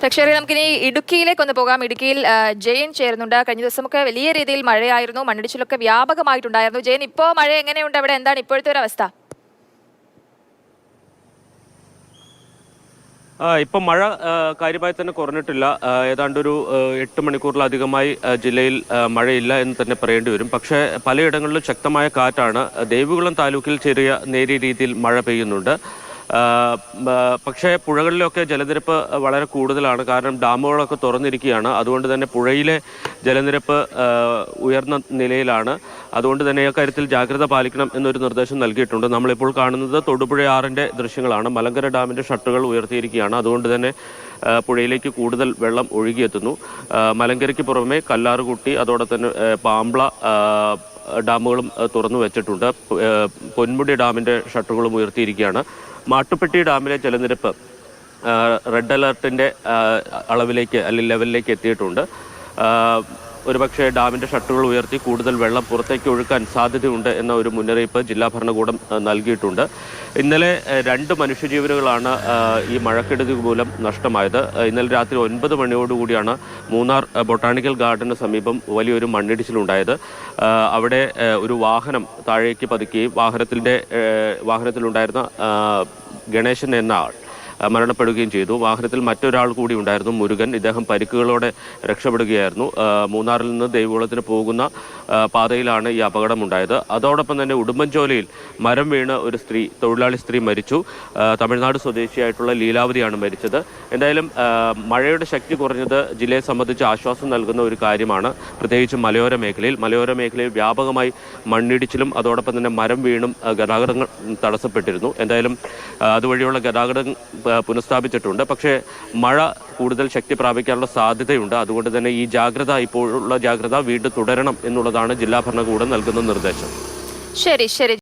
പ്രേക്ഷകരെ നമുക്കിനി ഇടുക്കിയിലേക്ക് ഒന്ന് പോകാം. ഇടുക്കിയിൽ ജയൻ ചേരുന്നുണ്ട്. കഴിഞ്ഞ ദിവസമൊക്കെ വലിയ രീതിയിൽ മഴയായിരുന്നു, മണ്ണിടിച്ചിലൊക്കെ വ്യാപകമായിട്ടുണ്ടായിരുന്നു. ജയൻ, ഇപ്പോൾ മഴ എങ്ങനെയുണ്ട് അവിടെ? എന്താണ് ഇപ്പോഴത്തെ ഒരു അവസ്ഥ? ഇപ്പം മഴ കാര്യമായി തന്നെ കുറഞ്ഞിട്ടില്ല. ഏതാണ്ട് ഒരു 8 മണിക്കൂറിലധികമായി ജില്ലയിൽ മഴയില്ല എന്ന് തന്നെ പറയേണ്ടി വരും. പക്ഷേ പലയിടങ്ങളിലും ശക്തമായ കാറ്റാണ്. ദേവികുളം താലൂക്കിൽ നേരിയ രീതിയിൽ മഴ പെയ്യുന്നുണ്ട്. പക്ഷേ പുഴകളിലൊക്കെ ജലനിരപ്പ് വളരെ കൂടുതലാണ്. കാരണം ഡാമുകളൊക്കെ തുറന്നിരിക്കുകയാണ്. അതുകൊണ്ട് തന്നെ പുഴയിലെ ജലനിരപ്പ് ഉയർന്ന നിലയിലാണ്. അതുകൊണ്ട് തന്നെ അക്കാര്യത്തിൽ ജാഗ്രത പാലിക്കണം എന്നൊരു നിർദ്ദേശം നൽകിയിട്ടുണ്ട്. നമ്മളിപ്പോൾ കാണുന്നത് തൊടുപുഴയാറിൻ്റെ ദൃശ്യങ്ങളാണ്. മലങ്കര ഡാമിൻ്റെ ഷട്ടറുകൾ ഉയർത്തിയിരിക്കുകയാണ്. അതുകൊണ്ട് തന്നെ പുഴയിലേക്ക് കൂടുതൽ വെള്ളം ഒഴുകിയെത്തുന്നു. മലങ്കരയ്ക്ക് പുറമെ കല്ലാറുകുട്ടി, അതോടെ തന്നെ പാമ്പ്ള ഡാമുകളും തുറന്നു വെച്ചിട്ടുണ്ട്. പൊന്മുടി ഡാമിൻ്റെ ഷട്ടറുകളും ഉയർത്തിയിരിക്കുകയാണ്. മാട്ടുപ്പെട്ടി ഡാമിലെ ജലനിരപ്പ് റെഡ് അലർട്ടിൻ്റെ അളവിലേക്ക് അല്ലെങ്കിൽ ലെവലിലേക്ക് എത്തിയിട്ടുണ്ട്. ഒരുപക്ഷെ ഡാമിൻ്റെ ഷട്ടറുകൾ ഉയർത്തി കൂടുതൽ വെള്ളം പുറത്തേക്ക് ഒഴുക്കാൻ സാധ്യതയുണ്ട് എന്ന ഒരു മുന്നറിയിപ്പ് ജില്ലാ ഭരണകൂടം നൽകിയിട്ടുണ്ട്. ഇന്നലെ 2 മനുഷ്യജീവനുകളാണ് ഈ മഴക്കെടുതി മൂലം നഷ്ടമായത്. ഇന്നലെ രാത്രി 9 മണിയോടുകൂടിയാണ് മൂന്നാർ ബൊട്ടാണിക്കൽ ഗാർഡന് സമീപം വലിയൊരു മണ്ണിടിച്ചിലുണ്ടായത്. അവിടെ ഒരു വാഹനം താഴേക്ക് പതിക്കുകയും വാഹനത്തിലുണ്ടായിരുന്ന ഗണേശൻ എന്ന ആൾ മരണപ്പെടുകയും ചെയ്തു. വാഹനത്തിൽ മറ്റൊരാൾ കൂടി ഉണ്ടായിരുന്നു, മുരുകൻ. ഇദ്ദേഹം പരിക്കുകളോടെ രക്ഷപ്പെടുകയായിരുന്നു. മൂന്നാറിൽ നിന്ന് ദേവികുളത്തിന് പോകുന്ന പാതയിലാണ് ഈ അപകടമുണ്ടായത്. അതോടൊപ്പം തന്നെ ഉടുമ്പൻചോലയിൽ മരം വീണ് ഒരു തൊഴിലാളി സ്ത്രീ മരിച്ചു. തമിഴ്നാട് സ്വദേശിയായിട്ടുള്ള ലീലാവതിയാണ് മരിച്ചത്. എന്തായാലും മഴയുടെ ശക്തി കുറഞ്ഞത് ജില്ലയെ സംബന്ധിച്ച് ആശ്വാസം നൽകുന്ന ഒരു കാര്യമാണ്. പ്രത്യേകിച്ച് മലയോര മേഖലയിൽ വ്യാപകമായി മണ്ണിടിച്ചിലും അതോടൊപ്പം തന്നെ മരം വീണും ഗതാഗതങ്ങൾ തടസ്സപ്പെട്ടിരുന്നു. എന്തായാലും അതുവഴിയുള്ള ഗതാഗതം പുനഃസ്ഥാപിച്ചിട്ടുണ്ട്. പക്ഷേ മഴ കൂടുതൽ ശക്തി പ്രാപിക്കാനുള്ള സാധ്യതയുണ്ട്. അതുകൊണ്ട് തന്നെ ഇപ്പോഴുള്ള ജാഗ്രത വീണ്ടും തുടരണം എന്നുള്ളതാണ് ജില്ലാ ഭരണകൂടം നൽകുന്ന നിർദ്ദേശം. ശരി.